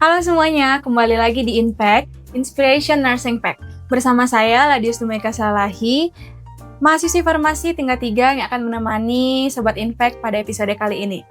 Halo semuanya, kembali lagi di Impact, Inspiration Nursing Pack. Bersama saya, Ladius Numaika Salahi, mahasiswi farmasi tingkat 3 yang akan menemani Sobat Impact pada episode kali ini.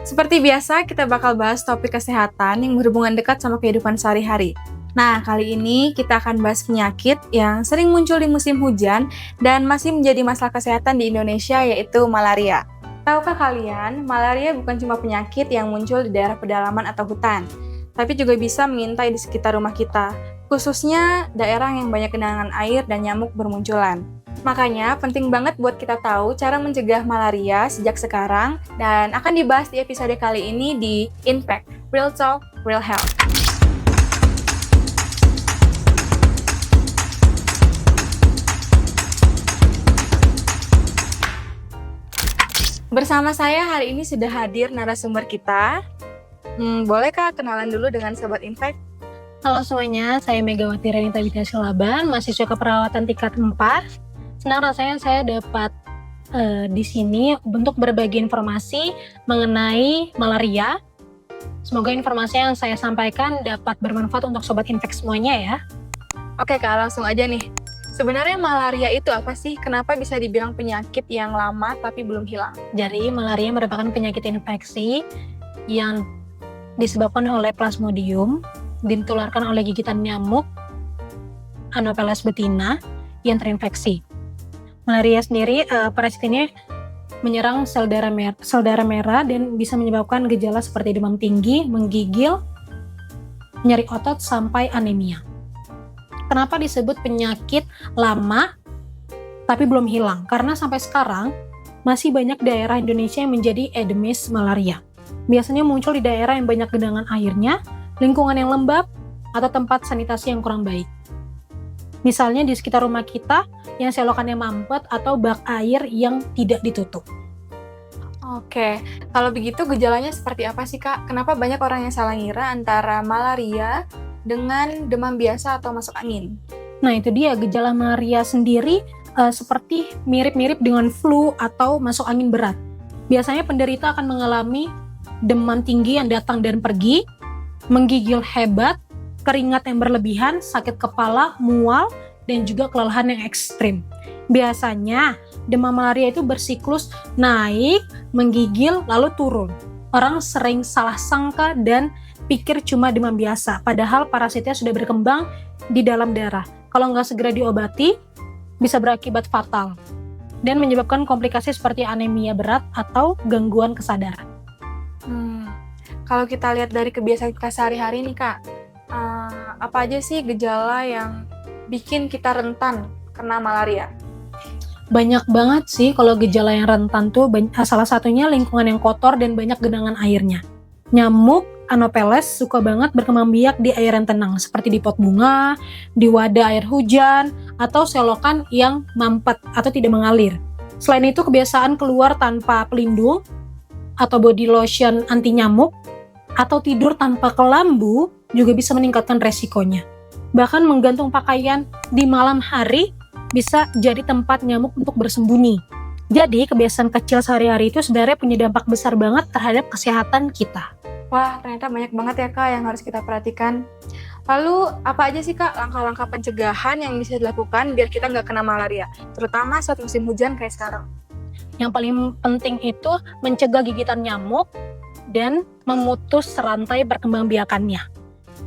Seperti biasa, kita bakal bahas topik kesehatan yang berhubungan dekat sama kehidupan sehari-hari. Nah, kali ini kita akan bahas penyakit yang sering muncul di musim hujan dan masih menjadi masalah kesehatan di Indonesia, yaitu malaria. Tahukah kalian, malaria bukan cuma penyakit yang muncul di daerah pedalaman atau hutan, tapi juga bisa mengintai di sekitar rumah kita, khususnya daerah yang banyak genangan air dan nyamuk bermunculan. Makanya penting banget buat kita tahu cara mencegah malaria sejak sekarang, dan akan dibahas di episode kali ini di Impact, Real Talk, Real Health. Bersama saya hari ini sudah hadir narasumber kita. Boleh Kak kenalan dulu dengan Sobat Impact? Halo semuanya, saya Megawati Renita Widya Silaban, mahasiswa keperawatan tingkat 4. Senang rasanya saya dapat di sini untuk berbagi informasi mengenai malaria. Semoga informasi yang saya sampaikan dapat bermanfaat untuk Sobat Impact semuanya ya. Oke Kak, langsung aja nih. Sebenarnya malaria itu apa sih? Kenapa bisa dibilang penyakit yang lama tapi belum hilang? Jadi malaria merupakan penyakit infeksi yang disebabkan oleh Plasmodium, ditularkan oleh gigitan nyamuk Anopheles betina yang terinfeksi. Malaria sendiri, parasit ini menyerang sel darah merah dan bisa menyebabkan gejala seperti demam tinggi, menggigil, nyeri otot, sampai anemia. Kenapa disebut penyakit lama tapi belum hilang? Karena sampai sekarang masih banyak daerah Indonesia yang menjadi endemis malaria. Biasanya muncul di daerah yang banyak genangan airnya, lingkungan yang lembab, atau tempat sanitasi yang kurang baik. Misalnya di sekitar rumah kita yang selokannya mampet atau bak air yang tidak ditutup. Oke, kalau begitu gejalanya seperti apa sih Kak? Kenapa banyak orang yang salah ngira antara malaria dengan demam biasa atau masuk angin? Nah itu dia, gejala malaria sendiri seperti mirip-mirip dengan flu atau masuk angin berat. Biasanya penderita akan mengalami demam tinggi yang datang dan pergi, menggigil hebat, keringat yang berlebihan, sakit kepala, mual, dan juga kelelahan yang ekstrim. Biasanya demam malaria itu bersiklus naik, menggigil, lalu turun. Orang sering salah sangka dan pikir cuma demam biasa, padahal parasitnya sudah berkembang di dalam darah. Kalau nggak segera diobati, bisa berakibat fatal dan menyebabkan komplikasi seperti anemia berat atau gangguan kesadaran. Kalau kita lihat dari kebiasaan kita sehari-hari nih Kak, apa aja sih gejala yang bikin kita rentan kena malaria? Banyak banget sih kalau gejala yang rentan tuh, salah satunya lingkungan yang kotor dan banyak genangan airnya. Nyamuk Anopheles suka banget berkembang biak di air yang tenang, seperti di pot bunga, di wadah air hujan, atau selokan yang mampet atau tidak mengalir. Selain itu, kebiasaan keluar tanpa pelindung, atau body lotion anti nyamuk, atau tidur tanpa kelambu juga bisa meningkatkan resikonya. Bahkan menggantung pakaian di malam hari bisa jadi tempat nyamuk untuk bersembunyi. Jadi kebiasaan kecil sehari-hari itu sebenarnya punya dampak besar banget terhadap kesehatan kita. Wah, ternyata banyak banget ya Kak yang harus kita perhatikan. Lalu, apa aja sih Kak langkah-langkah pencegahan yang bisa dilakukan biar kita nggak kena malaria? Terutama saat musim hujan kayak sekarang. Yang paling penting itu mencegah gigitan nyamuk dan memutus rantai perkembangbiakannya.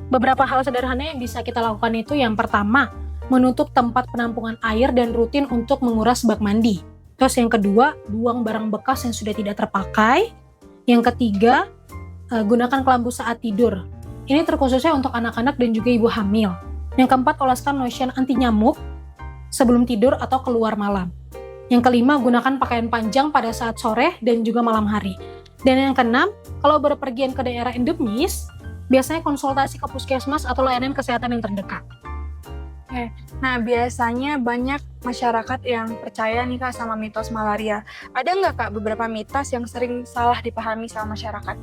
Beberapa hal sederhana yang bisa kita lakukan itu yang pertama, menutup tempat penampungan air dan rutin untuk menguras bak mandi. Terus yang kedua, buang barang bekas yang sudah tidak terpakai. Yang ketiga, gunakan kelambu saat tidur. Ini terkhususnya untuk anak-anak dan juga ibu hamil. Yang keempat, oleskan lotion anti nyamuk sebelum tidur atau keluar malam. Yang kelima, gunakan pakaian panjang pada saat sore dan juga malam hari. Dan yang keenam, kalau berpergian ke daerah endemis, biasanya konsultasi ke puskesmas atau layanan kesehatan yang terdekat. Oke. Nah, biasanya banyak masyarakat yang percaya nih Kak sama mitos malaria. Ada nggak Kak beberapa mitos yang sering salah dipahami sama masyarakat?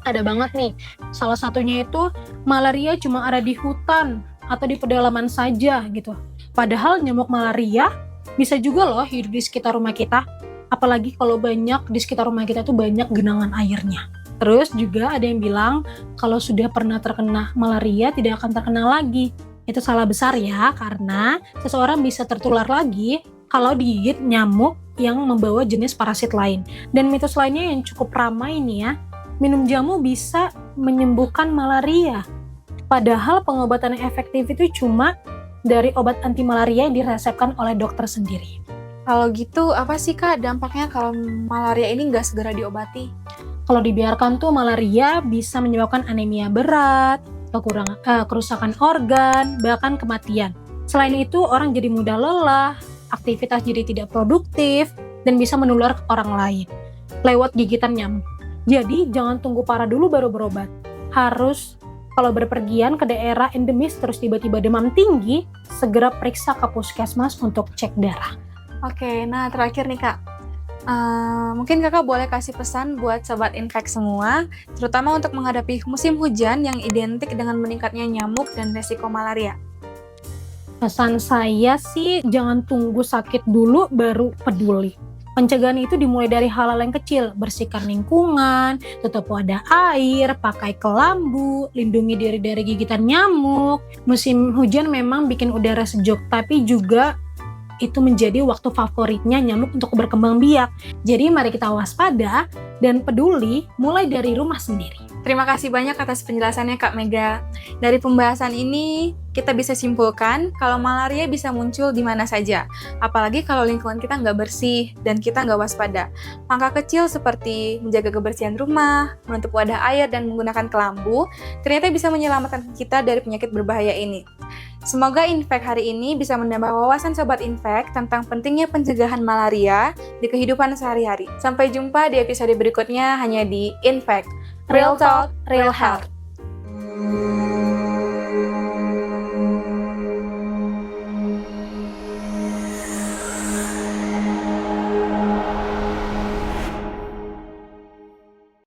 Ada banget nih, salah satunya itu malaria cuma ada di hutan atau di pedalaman saja gitu. Padahal nyamuk malaria bisa juga loh hidup di sekitar rumah kita. Apalagi kalau banyak di sekitar rumah kita tuh banyak genangan airnya. Terus juga ada yang bilang kalau sudah pernah terkena malaria tidak akan terkena lagi. Itu salah besar ya, karena seseorang bisa tertular lagi kalau digigit nyamuk yang membawa jenis parasit lain. Dan mitos lainnya yang cukup ramai nih ya, minum jamu bisa menyembuhkan malaria. Padahal pengobatan yang efektif itu cuma dari obat anti malaria yang diresepkan oleh dokter sendiri. Kalau gitu, apa sih Kak dampaknya kalau malaria ini nggak segera diobati? Kalau dibiarkan tuh malaria bisa menyebabkan anemia berat, kerusakan organ, bahkan kematian. Selain itu, orang jadi mudah lelah, aktivitas jadi tidak produktif, dan bisa menular ke orang lain lewat gigitan nyamuk. Jadi, jangan tunggu parah dulu baru berobat. Harus kalau berpergian ke daerah endemis terus tiba-tiba demam tinggi, segera periksa ke puskesmas untuk cek darah. Oke, nah terakhir nih Kak. Mungkin kakak boleh kasih pesan buat sobat infek semua, terutama untuk menghadapi musim hujan yang identik dengan meningkatnya nyamuk dan resiko malaria. Pesan saya sih jangan tunggu sakit dulu baru peduli. Pencegahan itu dimulai dari hal-hal yang kecil, bersihkan lingkungan, tutup wadah air, pakai kelambu, lindungi diri dari gigitan nyamuk. Musim hujan memang bikin udara sejuk, tapi juga itu menjadi waktu favoritnya nyamuk untuk berkembang biak. Jadi mari kita waspada dan peduli mulai dari rumah sendiri. Terima kasih banyak atas penjelasannya Kak Mega. Dari pembahasan ini, kita bisa simpulkan kalau malaria bisa muncul di mana saja. Apalagi kalau lingkungan kita nggak bersih dan kita nggak waspada. Langkah kecil seperti menjaga kebersihan rumah, menutup wadah air, dan menggunakan kelambu, ternyata bisa menyelamatkan kita dari penyakit berbahaya ini. Semoga Infek hari ini bisa menambah wawasan Sobat Infek tentang pentingnya pencegahan malaria di kehidupan sehari-hari. Sampai jumpa di episode berikutnya hanya di Infek. Real Talk, Real Health.